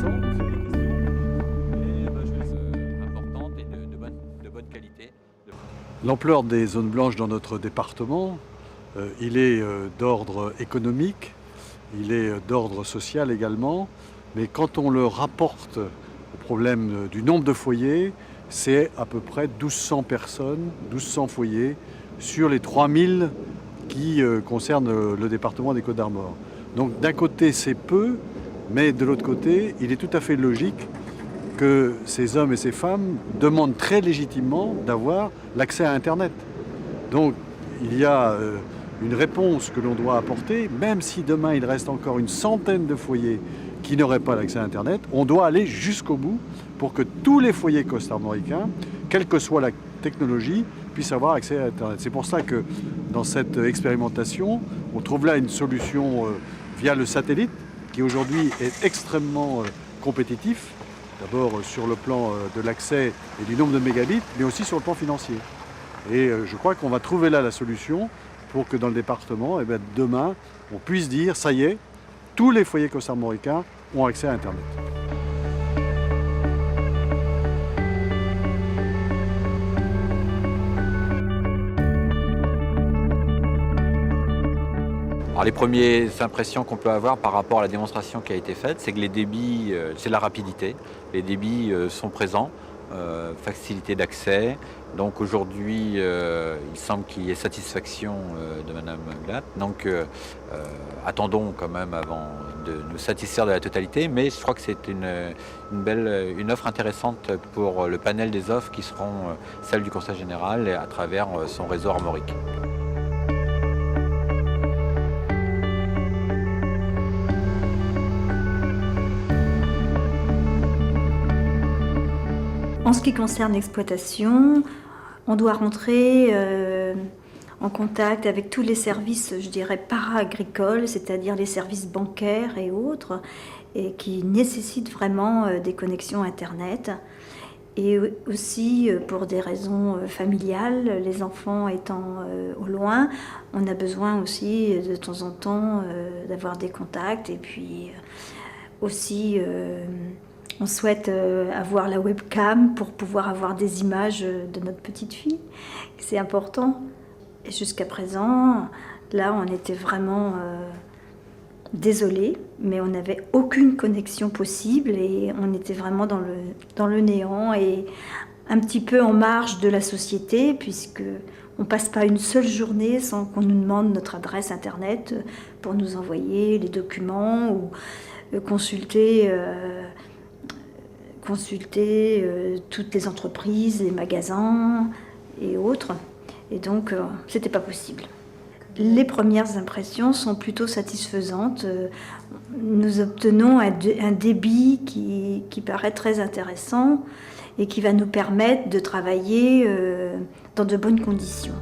intéressantes. Importantes et de bonne qualité. L'ampleur des zones blanches dans notre département, il est d'ordre économique, il est d'ordre social également, mais quand on le rapporte au problème du nombre de foyers, c'est à peu près 1200 personnes, 1200 foyers sur les 3000 qui concernent le département des Côtes-d'Armor. Donc d'un côté c'est peu, mais de l'autre côté il est tout à fait logique que ces hommes et ces femmes demandent très légitimement d'avoir l'accès à Internet. Donc il y a une réponse que l'on doit apporter, même si demain il reste encore une centaine de foyers qui n'auraient pas l'accès à Internet, on doit aller jusqu'au bout pour que tous les foyers costarmoricains, quelle que soit la technologie, puissent avoir accès à Internet. C'est pour ça que dans cette expérimentation, on trouve là une solution via le satellite, qui aujourd'hui est extrêmement compétitif, d'abord sur le plan de l'accès et du nombre de mégabits, mais aussi sur le plan financier. Et je crois qu'on va trouver là la solution pour que dans le département, demain, on puisse dire, ça y est, tous les foyers costarmoricains ont accès à Internet. Alors les premières impressions qu'on peut avoir par rapport à la démonstration qui a été faite, c'est que les débits, c'est la rapidité. Les débits sont présents, facilité d'accès. Donc aujourd'hui, il semble qu'il y ait satisfaction de Madame Glatt. Donc attendons quand même avant de nous satisfaire de la totalité, mais je crois que c'est une offre intéressante pour le panel des offres qui seront celles du Conseil général et à travers son réseau armorique. En ce qui concerne l'exploitation, on doit rentrer en contact avec tous les services, je dirais, para-agricoles, c'est-à-dire les services bancaires et autres, et qui nécessitent vraiment des connexions Internet. Et aussi, pour des raisons familiales, les enfants étant au loin, on a besoin aussi de temps en temps d'avoir des contacts. Et puis aussi, on souhaite avoir la webcam pour pouvoir avoir des images de notre petite fille. C'est important. Et jusqu'à présent, là, on était vraiment désolés, mais on n'avait aucune connexion possible et on était vraiment dans le néant et un petit peu en marge de la société, puisque on ne passe pas une seule journée sans qu'on nous demande notre adresse Internet pour nous envoyer les documents ou consulter toutes les entreprises, les magasins et autres. Et donc, c'était pas possible. Les premières impressions sont plutôt satisfaisantes. Nous obtenons un débit qui paraît très intéressant et qui va nous permettre de travailler dans de bonnes conditions.